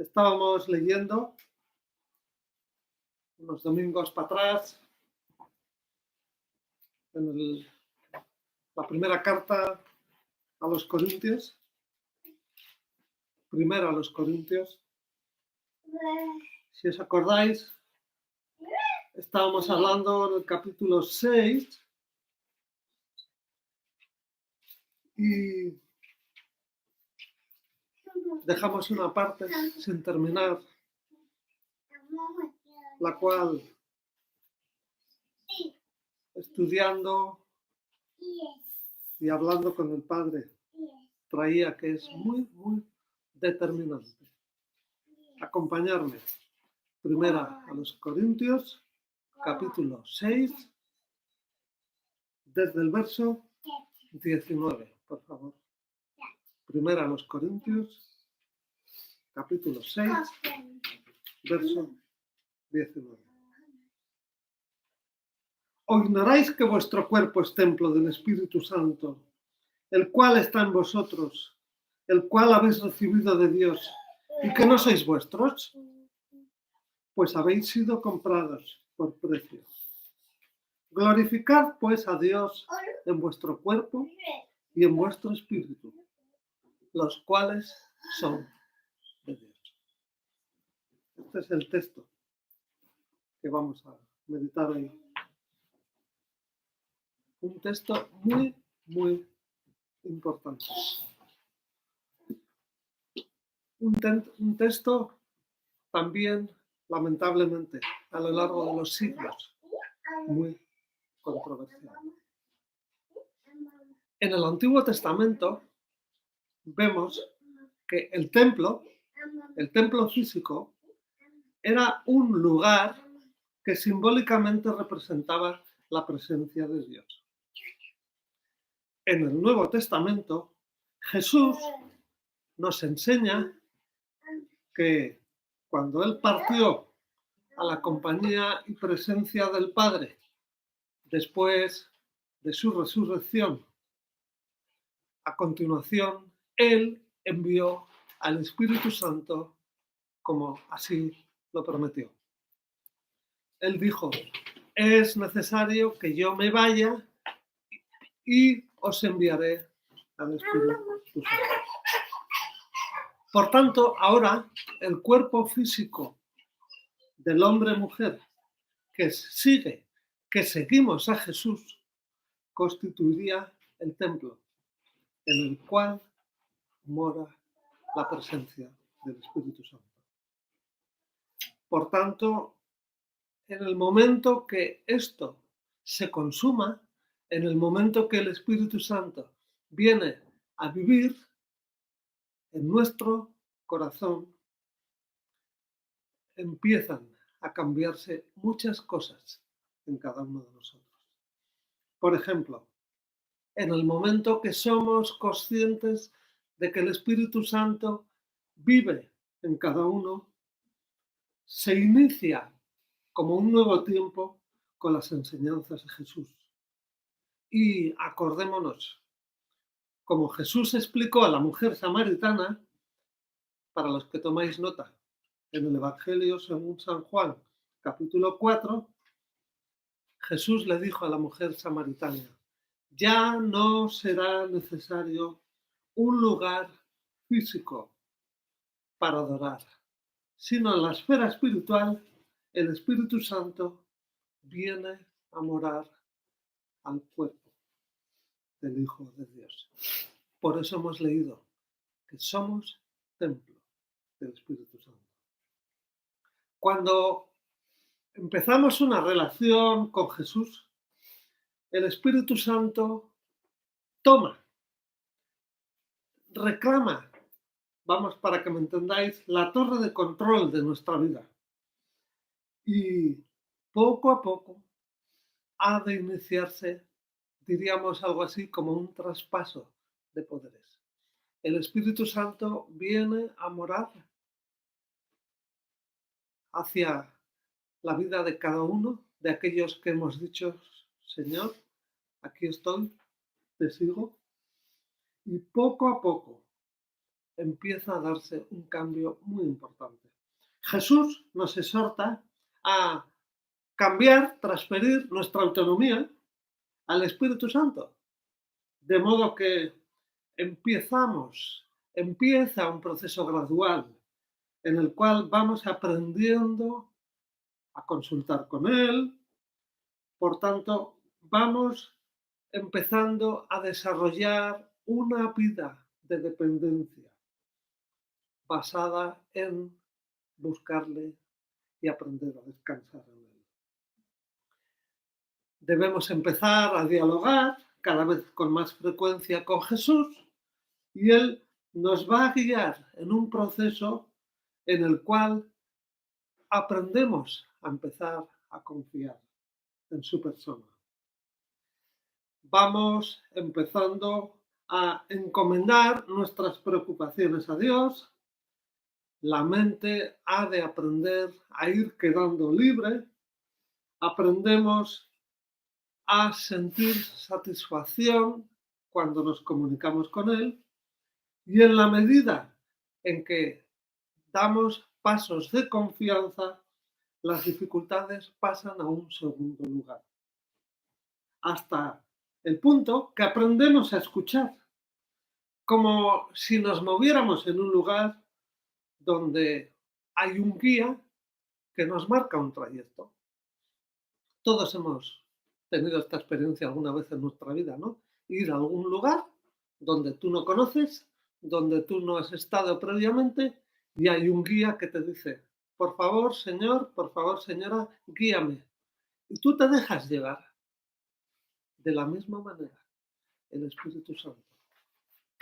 Estábamos leyendo unos domingos para atrás en la primera carta a los Corintios, si os acordáis, estábamos hablando en el capítulo 6 y dejamos una parte sin terminar, la cual, estudiando y hablando con el Padre, traía que es muy, muy determinante acompañarme. Primera a los Corintios, capítulo 6, desde el verso 19, por favor. Primera a los Corintios, capítulo 6, verso 19. ¿O ignoráis que vuestro cuerpo es templo del Espíritu Santo, el cual está en vosotros, el cual habéis recibido de Dios, y que no sois vuestros? Pues habéis sido comprados por precio. Glorificad pues a Dios en vuestro cuerpo y en vuestro espíritu, los cuales son de Dios. Este es el texto que vamos a meditar hoy. Un texto muy, muy importante. Un texto también, lamentablemente, a lo largo de los siglos, muy controversial. En el Antiguo Testamento vemos que el templo físico, era un lugar que simbólicamente representaba la presencia de Dios. En el Nuevo Testamento, Jesús nos enseña que cuando Él partió a la compañía y presencia del Padre, después de su resurrección, a continuación, Él envió al Espíritu Santo como así lo prometió. Él dijo, es necesario que yo me vaya y os enviaré al Espíritu Santo. Por tanto, ahora el cuerpo físico del hombre-mujer que seguimos a Jesús, constituiría el templo en el cual mora la presencia del Espíritu Santo. Por tanto, en el momento que esto se consuma, en el momento que el Espíritu Santo viene a vivir en nuestro corazón, empiezan a cambiarse muchas cosas en cada uno de nosotros. Por ejemplo, en el momento que somos conscientes de que el Espíritu Santo vive en cada uno, se inicia como un nuevo tiempo con las enseñanzas de Jesús. Y acordémonos, como Jesús explicó a la mujer samaritana, para los que tomáis nota, en el Evangelio según San Juan, capítulo 4, Jesús le dijo a la mujer samaritana, ya no será necesario un lugar físico para adorar, sino en la esfera espiritual, el Espíritu Santo viene a morar al cuerpo del Hijo de Dios. Por eso hemos leído que somos templo del Espíritu Santo. Cuando empezamos una relación con Jesús, el Espíritu Santo toma, reclama, vamos, para que me entendáis, la torre de control de nuestra vida. Y poco a poco ha de iniciarse, diríamos algo así, como un traspaso de poderes. El Espíritu Santo viene a morar hacia la vida de cada uno de aquellos que hemos dicho, Señor, aquí estoy, te sigo. Y poco a poco empieza a darse un cambio muy importante. Jesús nos exhorta a cambiar, transferir nuestra autonomía al Espíritu Santo, de modo que empieza un proceso gradual en el cual vamos aprendiendo a consultar con Él, por tanto, vamos empezando a desarrollar una vida de dependencia basada en buscarle y aprender a descansar en Él. Debemos empezar a dialogar cada vez con más frecuencia con Jesús y Él nos va a guiar en un proceso en el cual aprendemos a empezar a confiar en su persona. Vamos empezando a encomendar nuestras preocupaciones a Dios. La mente ha de aprender a ir quedando libre. Aprendemos a sentir satisfacción cuando nos comunicamos con Él. Y en la medida en que damos pasos de confianza, las dificultades pasan a un segundo lugar. Hasta el punto que aprendemos a escuchar, como si nos moviéramos en un lugar donde hay un guía que nos marca un trayecto. Todos hemos tenido esta experiencia alguna vez en nuestra vida, ¿no? Ir a algún lugar donde tú no conoces, donde tú no has estado previamente y hay un guía que te dice, por favor, señor, por favor, señora, guíame. Y tú te dejas llevar. De la misma manera, el Espíritu Santo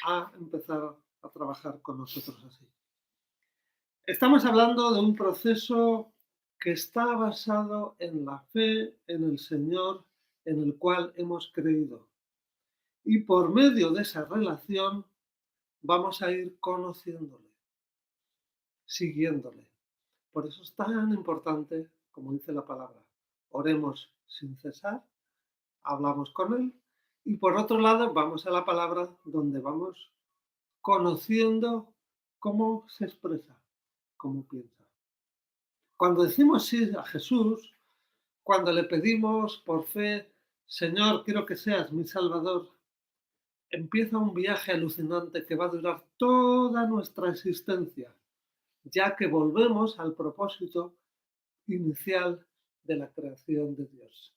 ha empezado a trabajar con nosotros así. Estamos hablando de un proceso que está basado en la fe en el Señor en el cual hemos creído. Y por medio de esa relación vamos a ir conociéndole, siguiéndole. Por eso es tan importante, como dice la palabra, oremos sin cesar, hablamos con Él y por otro lado vamos a la palabra donde vamos conociendo cómo se expresa, cómo piensa. Cuando decimos sí a Jesús, cuando le pedimos por fe, Señor, quiero que seas mi Salvador, empieza un viaje alucinante que va a durar toda nuestra existencia, ya que volvemos al propósito inicial de la creación de Dios.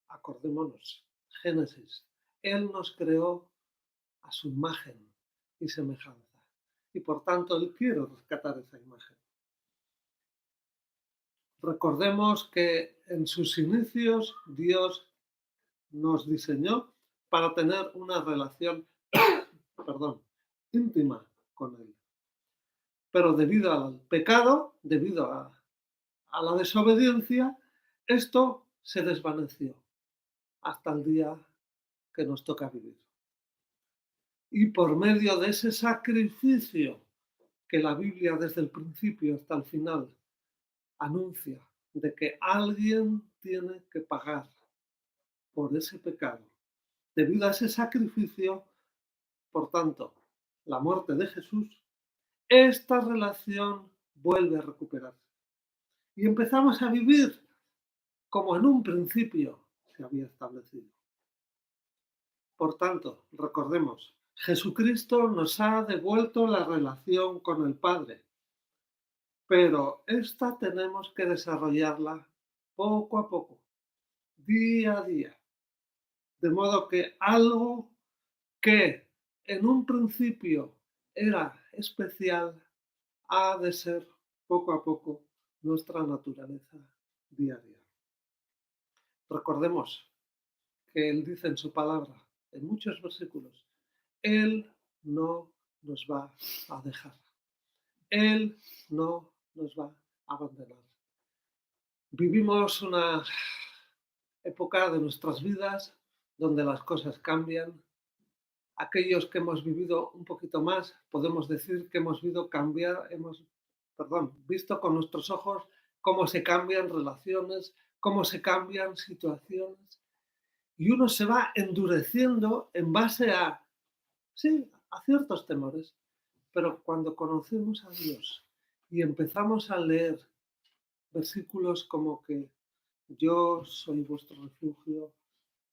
Acordémonos, Génesis, Él nos creó a su imagen y semejanza, y por tanto Él quiere rescatar esa imagen. Recordemos que en sus inicios Dios nos diseñó para tener una relación íntima con Él. Pero debido al pecado, debido a la desobediencia, esto se desvaneció hasta el día que nos toca vivir. Y por medio de ese sacrificio que la Biblia desde el principio hasta el final anuncia de que alguien tiene que pagar por ese pecado. Debido a ese sacrificio, por tanto, la muerte de Jesús, esta relación vuelve a recuperarse. Y empezamos a vivir como en un principio se había establecido. Por tanto, recordemos, Jesucristo nos ha devuelto la relación con el Padre, pero esta tenemos que desarrollarla poco a poco, día a día. De modo que algo que en un principio era especial ha de ser poco a poco nuestra naturaleza diaria. Recordemos que Él dice en su palabra, en muchos versículos, Él no nos va a dejar. Él no nos va a abandonar. Vivimos una época de nuestras vidas donde las cosas cambian. Aquellos que hemos vivido un poquito más, podemos decir que hemos visto con nuestros ojos cómo se cambian relaciones, cómo se cambian situaciones. Y uno se va endureciendo en base a ciertos temores. Pero cuando conocemos a Dios y empezamos a leer versículos como que yo soy vuestro refugio,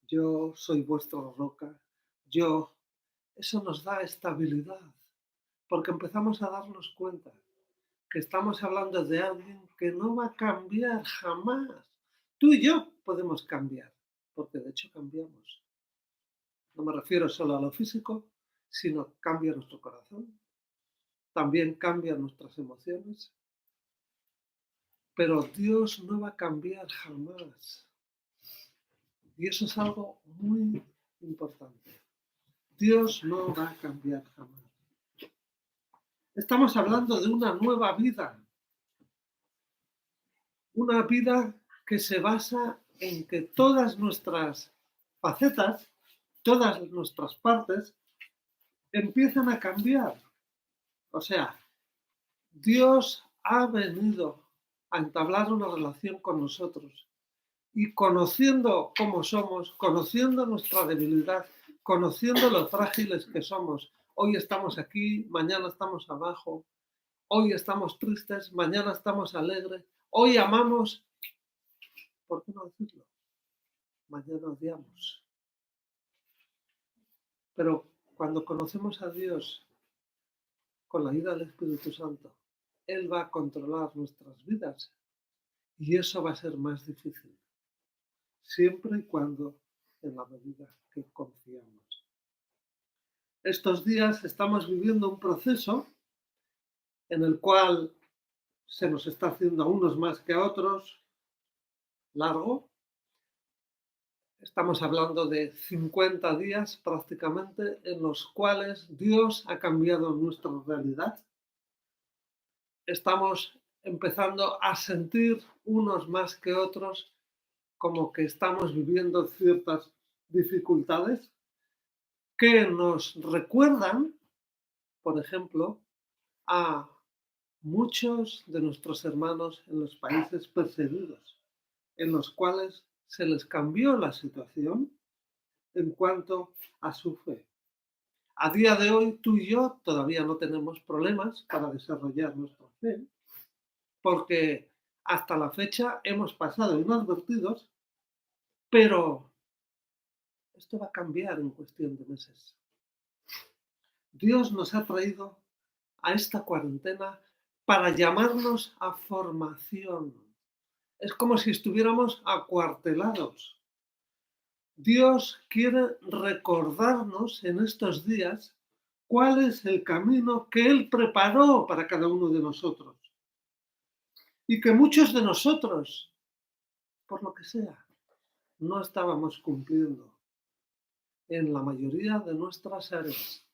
yo soy vuestra roca, yo, eso nos da estabilidad, porque empezamos a darnos cuenta que estamos hablando de alguien que no va a cambiar jamás. Tú y yo podemos cambiar, porque de hecho cambiamos. No me refiero solo a lo físico, sino cambia nuestro corazón, también cambia nuestras emociones, pero Dios no va a cambiar jamás. Y eso es algo muy importante. Dios no va a cambiar jamás. Estamos hablando de una vida que se basa en que todas nuestras facetas, todas nuestras partes, empiezan a cambiar. O sea, Dios ha venido a entablar una relación con nosotros y conociendo cómo somos, conociendo nuestra debilidad, conociendo lo frágiles que somos, hoy estamos aquí, mañana estamos abajo, hoy estamos tristes, mañana estamos alegres, hoy amamos, ¿por qué no decirlo? Mañana odiamos. Pero cuando conocemos a Dios con la ayuda del Espíritu Santo, Él va a controlar nuestras vidas y eso va a ser más difícil, siempre y cuando en la medida que confiamos. Estos días estamos viviendo un proceso en el cual se nos está haciendo a unos más que a otros largo. Estamos hablando de 50 días prácticamente en los cuales Dios ha cambiado nuestra realidad. Estamos empezando a sentir unos más que otros como que estamos viviendo ciertas dificultades que nos recuerdan, por ejemplo, a muchos de nuestros hermanos en los países perseguidos, en los cuales se les cambió la situación en cuanto a su fe. A día de hoy, tú y yo todavía no tenemos problemas para desarrollar nuestra fe, porque hasta la fecha hemos pasado inadvertidos, pero esto va a cambiar en cuestión de meses. Dios nos ha traído a esta cuarentena para llamarnos a formación. Es como si estuviéramos acuartelados. Dios quiere recordarnos en estos días cuál es el camino que Él preparó para cada uno de nosotros. Y que muchos de nosotros, por lo que sea, no estábamos cumpliendo en la mayoría de nuestras áreas,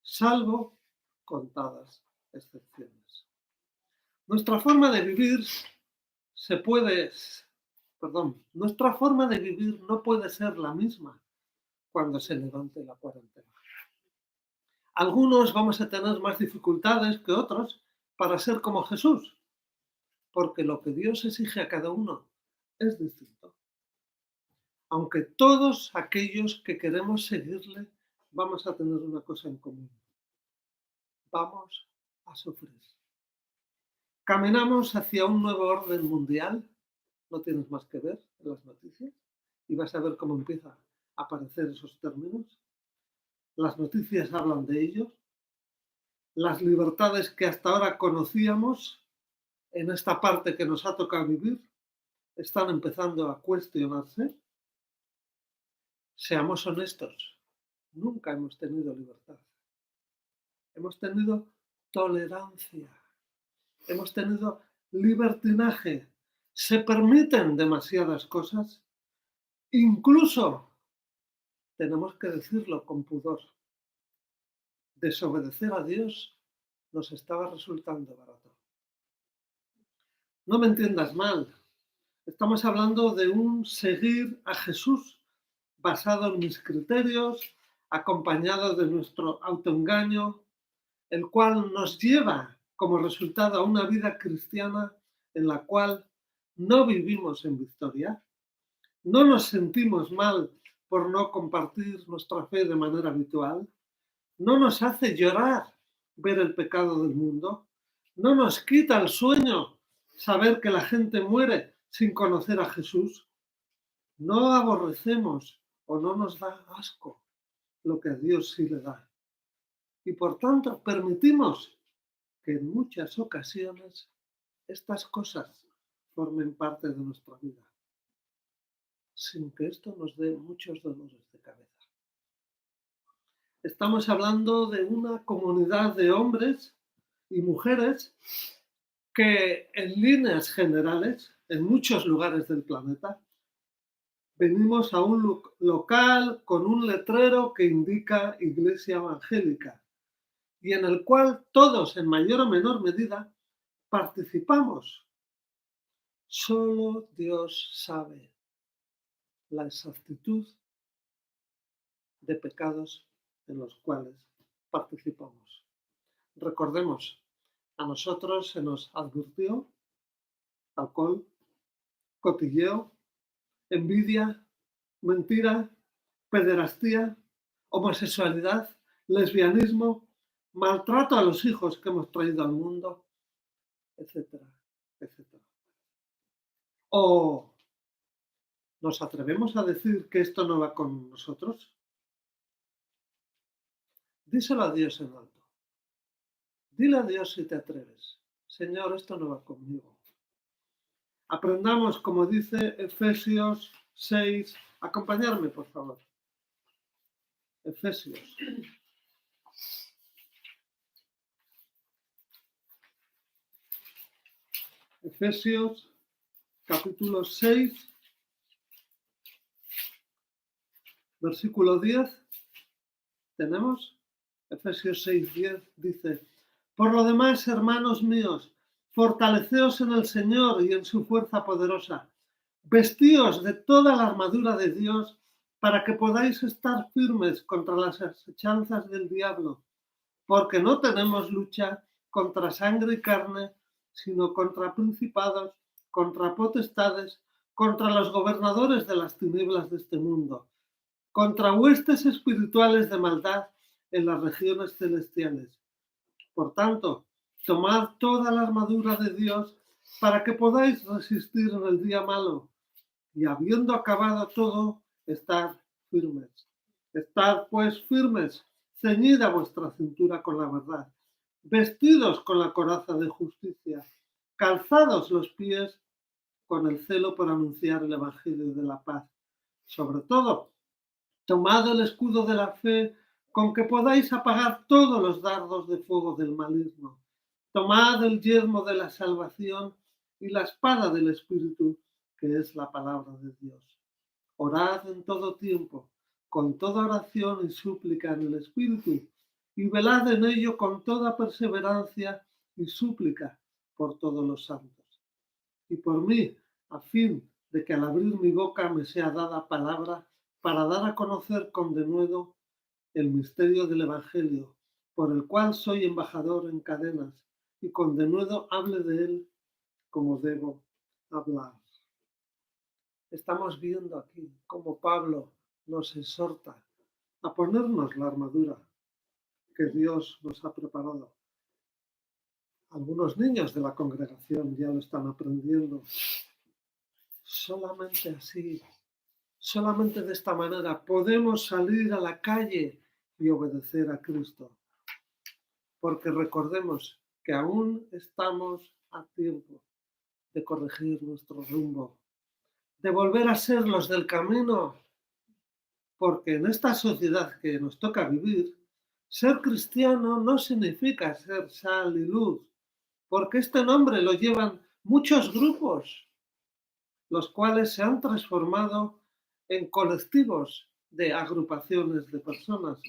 salvo contadas excepciones. Nuestra forma de vivir nuestra forma de vivir no puede ser la misma cuando se levante la cuarentena. Algunos vamos a tener más dificultades que otros para ser como Jesús, porque lo que Dios exige a cada uno es distinto. Aunque todos aquellos que queremos seguirle vamos a tener una cosa en común. Vamos a sufrir. Caminamos hacia un nuevo orden mundial, no tienes más que ver en las noticias y vas a ver cómo empieza a aparecer esos términos. Las noticias hablan de ellos. Las libertades que hasta ahora conocíamos en esta parte que nos ha tocado vivir están empezando a cuestionarse. Seamos honestos, nunca hemos tenido libertad. Hemos tenido tolerancia, hemos tenido libertinaje. Se permiten demasiadas cosas, incluso, tenemos que decirlo con pudor, desobedecer a Dios nos estaba resultando barato. No me entiendas mal, estamos hablando de un seguir a Jesús basado en mis criterios, acompañado de nuestro autoengaño, el cual nos lleva como resultado a una vida cristiana en la cual no vivimos en victoria, no nos sentimos mal por no compartir nuestra fe de manera habitual, no nos hace llorar ver el pecado del mundo. No nos quita el sueño saber que la gente muere sin conocer a Jesús. No aborrecemos o no nos da asco lo que a Dios sí le da. Y por tanto permitimos que en muchas ocasiones estas cosas formen parte de nuestra vida, sin que esto nos dé muchos dolores de cabeza. Estamos hablando de una comunidad de hombres y mujeres que en líneas generales, en muchos lugares del planeta, venimos a un local con un letrero que indica Iglesia Evangélica y en el cual todos, en mayor o menor medida, participamos. Solo Dios sabe la exactitud de pecados en los cuales participamos. Recordemos, a nosotros se nos advirtió alcohol, cotilleo, envidia, mentira, pederastía, homosexualidad, lesbianismo, maltrato a los hijos que hemos traído al mundo, etcétera, etcétera. ¿O nos atrevemos a decir que esto no va con nosotros? Díselo a Dios en alto. Dile a Dios si te atreves. Señor, esto no va conmigo. Aprendamos, como dice Efesios 6. Acompañarme, por favor. Efesios. Efesios, capítulo 6, versículo 10. ¿Tenemos? Efesios 6, 10 dice: por lo demás, hermanos míos, fortaleceos en el Señor y en su fuerza poderosa. Vestíos de toda la armadura de Dios para que podáis estar firmes contra las asechanzas del diablo, porque no tenemos lucha contra sangre y carne, sino contra principados, contra potestades, contra los gobernadores de las tinieblas de este mundo, contra huestes espirituales de maldad en las regiones celestiales. Por tanto, tomad toda la armadura de Dios para que podáis resistir en el día malo y habiendo acabado todo, estad firmes. Estad pues firmes, ceñida vuestra cintura con la verdad, vestidos con la coraza de justicia, calzados los pies con el celo por anunciar el evangelio de la paz. Sobre todo, tomad el escudo de la fe con que podáis apagar todos los dardos de fuego del maligno. Tomad el yelmo de la salvación y la espada del Espíritu, que es la palabra de Dios. Orad en todo tiempo, con toda oración y súplica en el Espíritu, y velad en ello con toda perseverancia y súplica por todos los santos. Y por mí, a fin de que al abrir mi boca me sea dada palabra para dar a conocer con denuedo el misterio del Evangelio, por el cual soy embajador en cadenas, y con denuedo hable de él como debo hablar. Estamos viendo aquí cómo Pablo nos exhorta a ponernos la armadura que Dios nos ha preparado. Algunos niños de la congregación ya lo están aprendiendo. Solamente así, solamente de esta manera podemos salir a la calle y obedecer a Cristo. Porque recordemos que aún estamos a tiempo de corregir nuestro rumbo, de volver a ser los del camino, porque en esta sociedad que nos toca vivir, ser cristiano no significa ser sal y luz, porque este nombre lo llevan muchos grupos, los cuales se han transformado en colectivos de agrupaciones de personas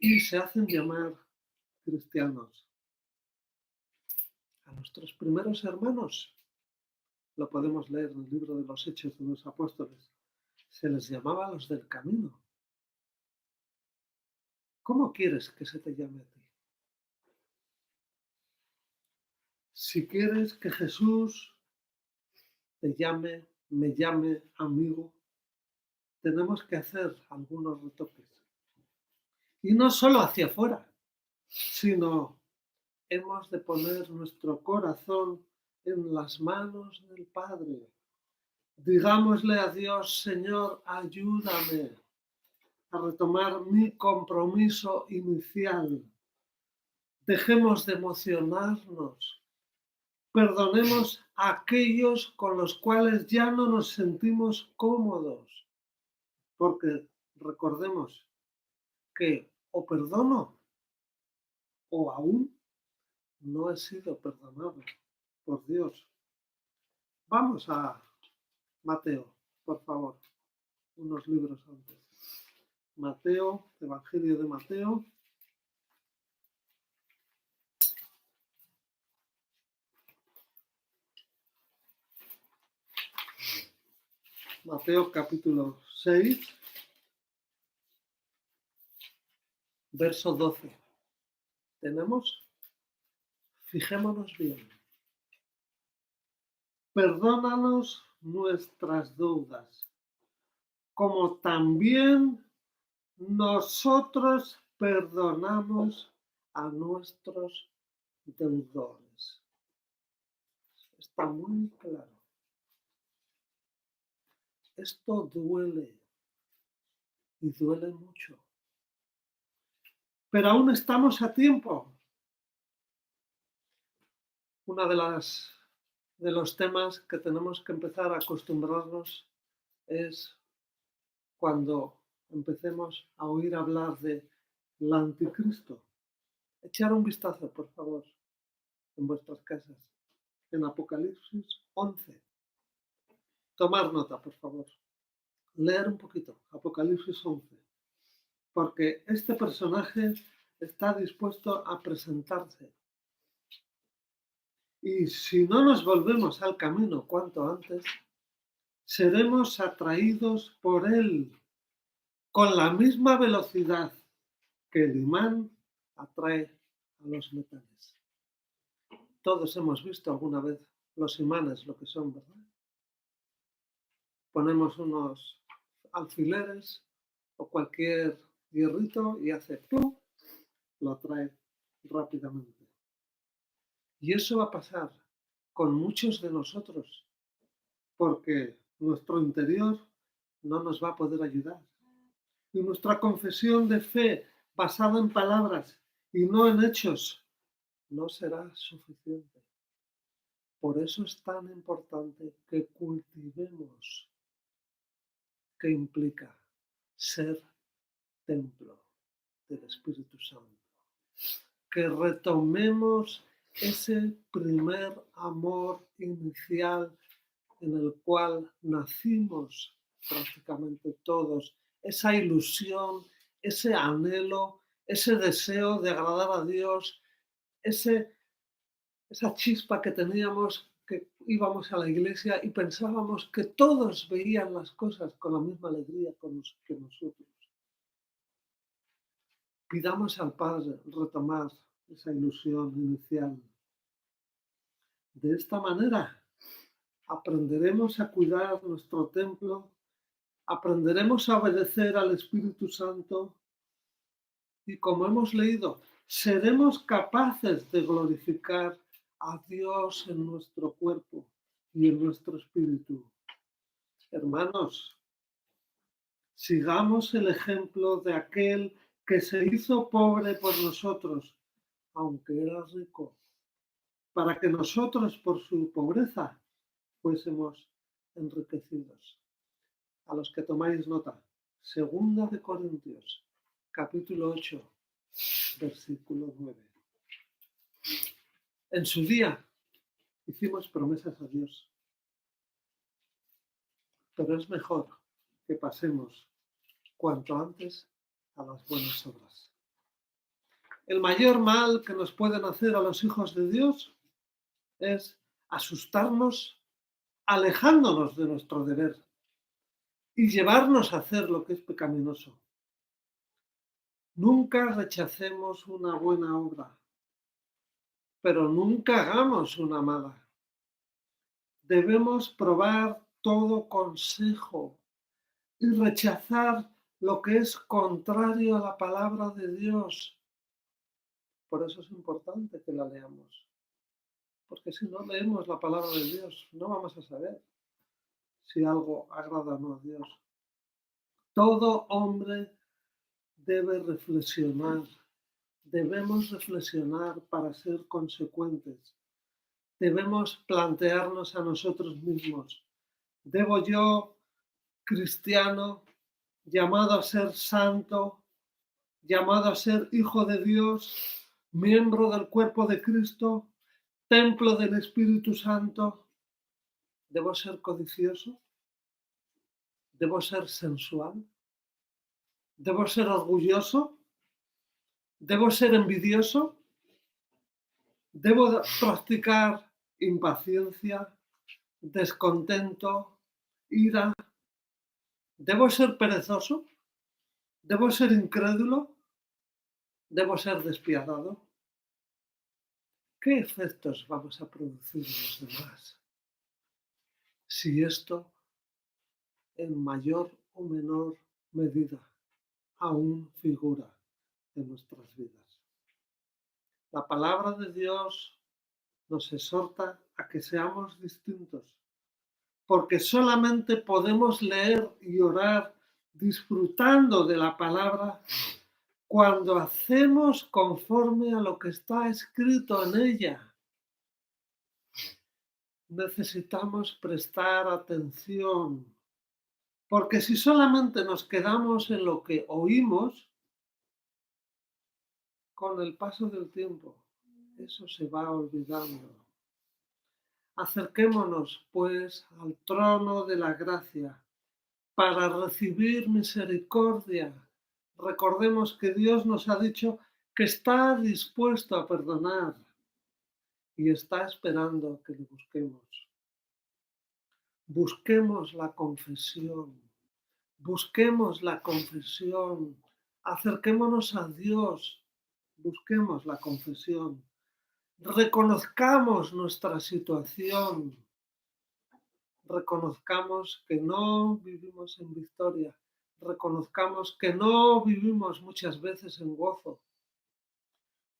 y se hacen llamar cristianos. A nuestros primeros hermanos, lo podemos leer en el libro de los Hechos de los Apóstoles, se les llamaba los del camino. ¿Cómo quieres que se te llame a ti? Si quieres que Jesús te llame, me llame amigo, tenemos que hacer algunos retoques. Y no solo hacia afuera, sino hemos de poner nuestro corazón en las manos del Padre. Digámosle a Dios: Señor, ayúdame a retomar mi compromiso inicial. Dejemos de emocionarnos. Perdonemos a aquellos con los cuales ya no nos sentimos cómodos, porque recordemos que o perdono o aún no he sido perdonado por Dios. Vamos a Mateo, por favor, unos libros antes. Mateo, Evangelio de Mateo. Mateo capítulo 6, verso 12. ¿Tenemos? Fijémonos bien. Perdónanos nuestras deudas, como también nosotros perdonamos a nuestros deudores. Está muy claro. Esto duele y duele mucho. Pero aún estamos a tiempo. Uno de los temas que tenemos que empezar a acostumbrarnos es cuando empecemos a oír hablar del anticristo. Echar un vistazo, por favor, en vuestras casas, en Apocalipsis 11. Tomar nota, por favor. Leer un poquito, Apocalipsis 11. Porque este personaje está dispuesto a presentarse. Y si no nos volvemos al camino cuanto antes, seremos atraídos por él con la misma velocidad que el imán atrae a los metales. Todos hemos visto alguna vez los imanes, lo que son, ¿verdad? Ponemos unos alfileres o cualquier hierrito y hace ¡pum! Lo atrae rápidamente. Y eso va a pasar con muchos de nosotros, porque nuestro interior no nos va a poder ayudar. Y nuestra confesión de fe basada en palabras y no en hechos no será suficiente. Por eso es tan importante que cultivemos, que implica ser templo del Espíritu Santo. Que retomemos ese primer amor inicial en el cual nacimos prácticamente todos, esa ilusión, ese anhelo, ese deseo de agradar a Dios, esa chispa que teníamos, que íbamos a la iglesia y pensábamos que todos veían las cosas con la misma alegría que nosotros. Pidamos al Padre retomar esa ilusión inicial. De esta manera aprenderemos a cuidar nuestro templo, aprenderemos a obedecer al Espíritu Santo y, como hemos leído, seremos capaces de glorificar a Dios en nuestro cuerpo y en nuestro espíritu. Hermanos, sigamos el ejemplo de aquel que se hizo pobre por nosotros, aunque era rico, para que nosotros por su pobreza fuésemos enriquecidos. A los que tomáis nota, 2 de Corintios, capítulo 8, versículo 9. En su día hicimos promesas a Dios, pero es mejor que pasemos cuanto antes a las buenas obras. El mayor mal que nos pueden hacer a los hijos de Dios es asustarnos alejándonos de nuestro deber y llevarnos a hacer lo que es pecaminoso. Nunca rechacemos una buena obra, pero nunca hagamos una mala. Debemos probar todo consejo y rechazar lo que es contrario a la palabra de Dios. Por eso es importante que la leamos. Porque si no leemos la palabra de Dios, no vamos a saber si algo agrada o no a Dios. Todo hombre debe reflexionar. Debemos reflexionar para ser consecuentes. Debemos plantearnos a nosotros mismos. ¿Debo yo, cristiano, llamado a ser santo, llamado a ser hijo de Dios, miembro del cuerpo de Cristo, templo del Espíritu Santo, debo ser codicioso? ¿Debo ser sensual? ¿Debo ser orgulloso? ¿Debo ser envidioso? ¿Debo practicar impaciencia, descontento, ira? ¿Debo ser perezoso? ¿Debo ser incrédulo? ¿Debo ser despiadado? ¿Qué efectos vamos a producir en los demás si esto, en mayor o menor medida, aún figura en nuestras vidas? La palabra de Dios nos exhorta a que seamos distintos, porque solamente podemos leer y orar disfrutando de la palabra cuando hacemos conforme a lo que está escrito en ella. Necesitamos prestar atención, porque si solamente nos quedamos en lo que oímos, con el paso del tiempo, eso se va olvidando. Acerquémonos, pues, al trono de la gracia para recibir misericordia. Recordemos que Dios nos ha dicho que está dispuesto a perdonar y está esperando que le busquemos. Busquemos la confesión, busquemos la confesión, acerquémonos a Dios, busquemos la confesión, reconozcamos nuestra situación, reconozcamos que no vivimos en victoria, reconozcamos que no vivimos muchas veces en gozo,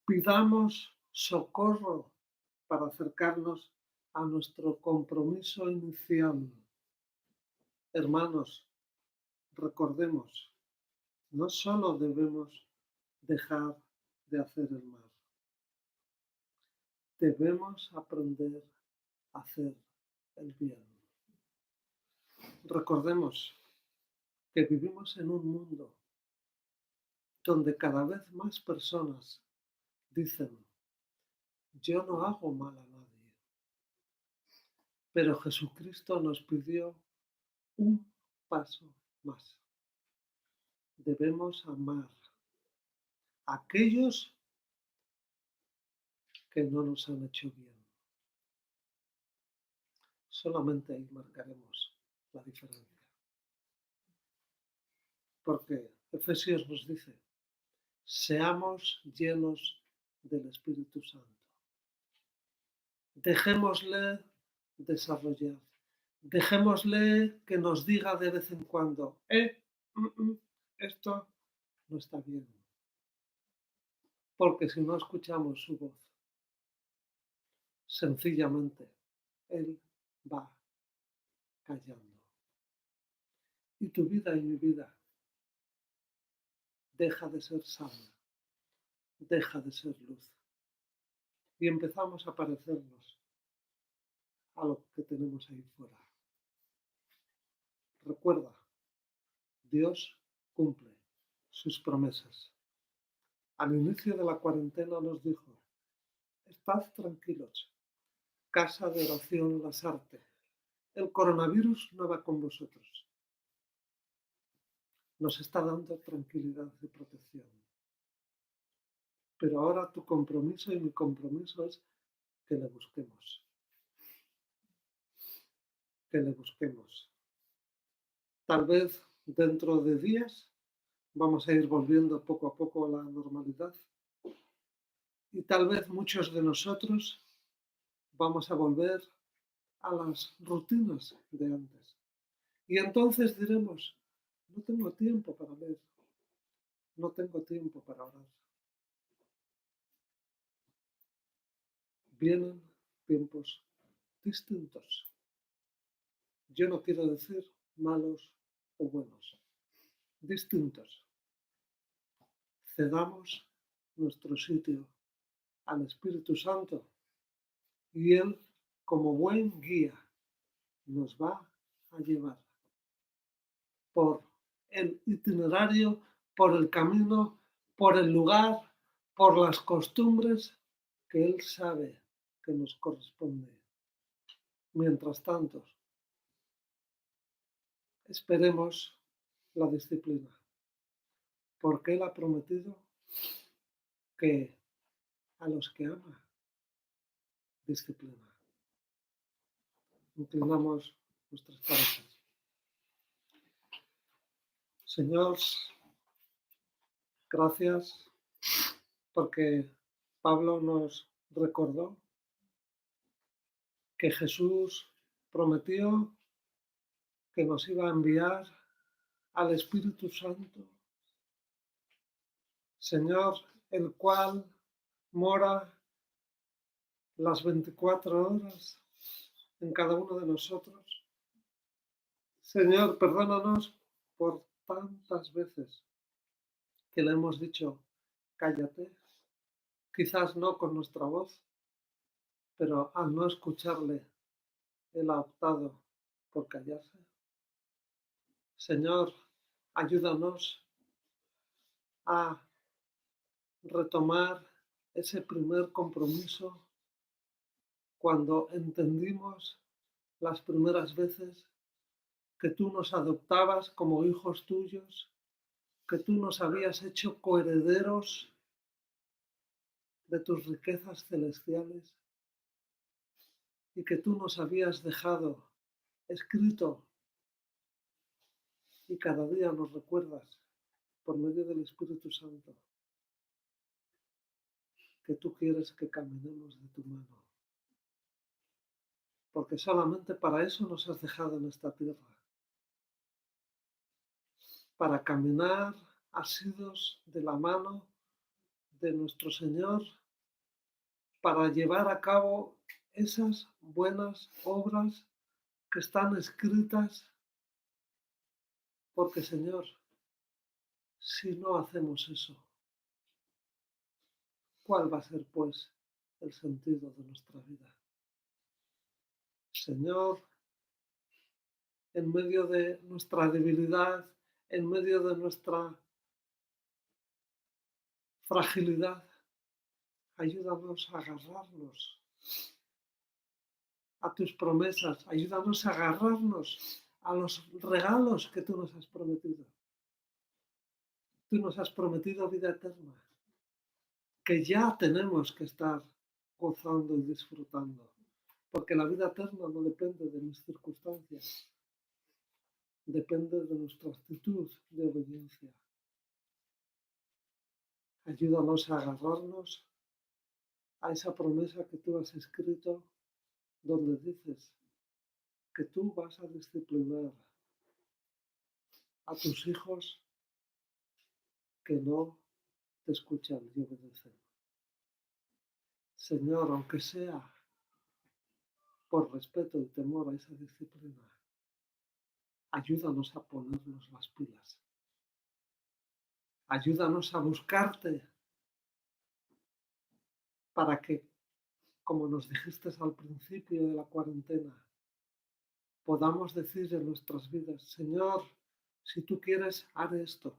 pidamos socorro para acercarnos a nuestro compromiso inicial. Hermanos, recordemos, no solo debemos dejar de hacer el mal, debemos aprender a hacer el bien. Recordemos que vivimos en un mundo donde cada vez más personas dicen, yo no hago mal a nadie, pero Jesucristo nos pidió un paso más. Debemos amar a aquellos que no nos han hecho bien. Solamente ahí marcaremos la diferencia. Porque Efesios nos dice, seamos llenos del Espíritu Santo. Dejémosle desarrollar. Dejémosle que nos diga de vez en cuando, esto no está bien. Porque si no escuchamos su voz, sencillamente, Él va callando. Y tu vida y mi vida deja de ser sal, deja de ser luz. Y empezamos a parecernos a lo que tenemos ahí fuera. Recuerda, Dios cumple sus promesas. Al inicio de la cuarentena nos dijo, estad tranquilos, casa de oración Lasarte, el coronavirus no va con vosotros. Nos está dando tranquilidad y protección. Pero ahora tu compromiso y mi compromiso es que le busquemos. Que le busquemos. Tal vez dentro de días vamos a ir volviendo poco a poco a la normalidad y tal vez muchos de nosotros vamos a volver a las rutinas de antes. Y entonces diremos, no tengo tiempo para leer, no tengo tiempo para orar. vienen tiempos distintos. Yo no quiero decir malos o buenos, distintos. Cedamos nuestro sitio al Espíritu Santo y Él, como buen guía, nos va a llevar por el itinerario, por el camino, por el lugar, por las costumbres que Él sabe que nos corresponde. Mientras tanto, esperemos la disciplina, porque Él ha prometido que a los que ama, disciplina. Inclinamos nuestras cabezas. Señor, gracias porque Pablo nos recordó que Jesús prometió que nos iba a enviar al Espíritu Santo, Señor, el cual mora las 24 horas en cada uno de nosotros. Señor, perdónanos por tantas veces que le hemos dicho, cállate, quizás no con nuestra voz, pero al no escucharle, Él ha optado por callarse. Señor, ayúdanos a retomar ese primer compromiso cuando entendimos las primeras veces que tú nos adoptabas como hijos tuyos, que tú nos habías hecho coherederos de tus riquezas celestiales y que tú nos habías dejado escrito y cada día nos recuerdas por medio del Espíritu Santo que tú quieres que caminemos de tu mano. Porque solamente para eso nos has dejado en esta tierra. Para caminar asidos de la mano de nuestro Señor, para llevar a cabo esas buenas obras que están escritas. Porque, Señor, si no hacemos eso, ¿cuál va a ser, pues, el sentido de nuestra vida? Señor, en medio de nuestra debilidad, en medio de nuestra fragilidad, ayúdanos a agarrarnos a tus promesas, ayúdanos a agarrarnos a los regalos que tú nos has prometido. Tú nos has prometido vida eterna, que ya tenemos que estar gozando y disfrutando, porque la vida eterna no depende de mis circunstancias, depende de nuestra actitud de obediencia. Ayúdanos a agarrarnos a esa promesa que tú has escrito, donde dices que tú vas a disciplinar a tus hijos que no te escuchan y obedecen. Señor, aunque sea por respeto y temor a esa disciplina, ayúdanos a ponernos las pilas. Ayúdanos a buscarte para que, como nos dijiste al principio de la cuarentena, podamos decir en nuestras vidas, Señor, si tú quieres, haré esto.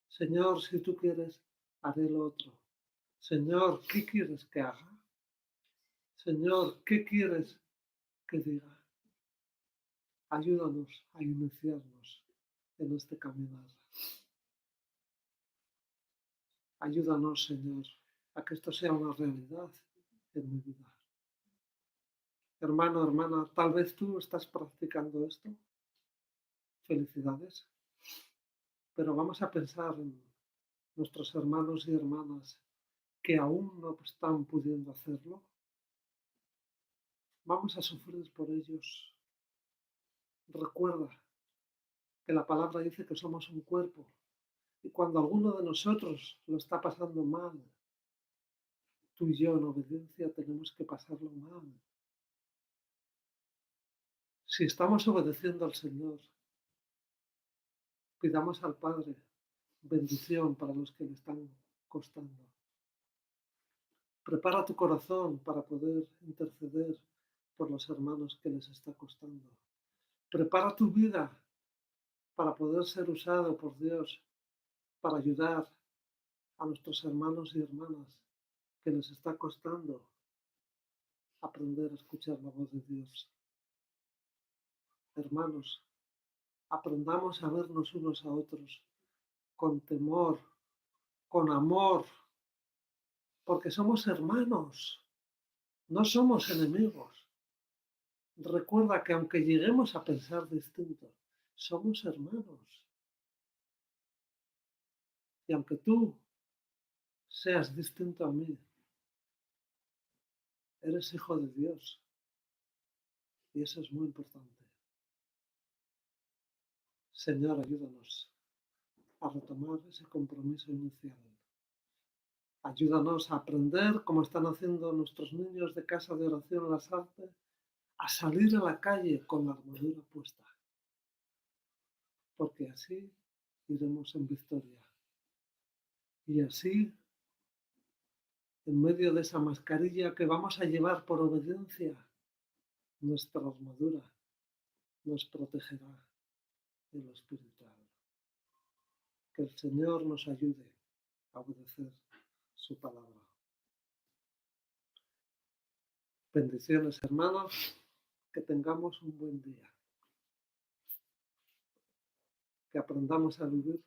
Señor, si tú quieres, haré lo otro. Señor, ¿qué quieres que haga? Señor, ¿qué quieres que diga? Ayúdanos a iniciarnos en este caminar. Ayúdanos, Señor, a que esto sea una realidad en mi vida. Hermano, hermana, tal vez tú estás practicando esto. Felicidades. Pero vamos a pensar en nuestros hermanos y hermanas que aún no están pudiendo hacerlo. Vamos a sufrir por ellos. Recuerda que la palabra dice que somos un cuerpo y cuando alguno de nosotros lo está pasando mal, tú y yo en obediencia tenemos que pasarlo mal. Si estamos obedeciendo al Señor, pidamos al Padre bendición para los que le están costando. Prepara tu corazón para poder interceder por los hermanos que les está costando. Prepara tu vida para poder ser usado por Dios para ayudar a nuestros hermanos y hermanas que les está costando aprender a escuchar la voz de Dios. Hermanos, aprendamos a vernos unos a otros con temor, con amor, porque somos hermanos, no somos enemigos. Recuerda que aunque lleguemos a pensar distinto, somos hermanos. Y aunque tú seas distinto a mí, eres hijo de Dios. Y eso es muy importante. Señor, ayúdanos a retomar ese compromiso inicial. Ayúdanos a aprender, como están haciendo nuestros niños de Casa de Oración Las Artes, a salir a la calle con la armadura puesta. Porque así iremos en victoria. Y así, en medio de esa mascarilla que vamos a llevar por obediencia, nuestra armadura nos protegerá en lo espiritual. Que el Señor nos ayude a obedecer su palabra. Bendiciones, hermanos, que tengamos un buen día. Que aprendamos a vivir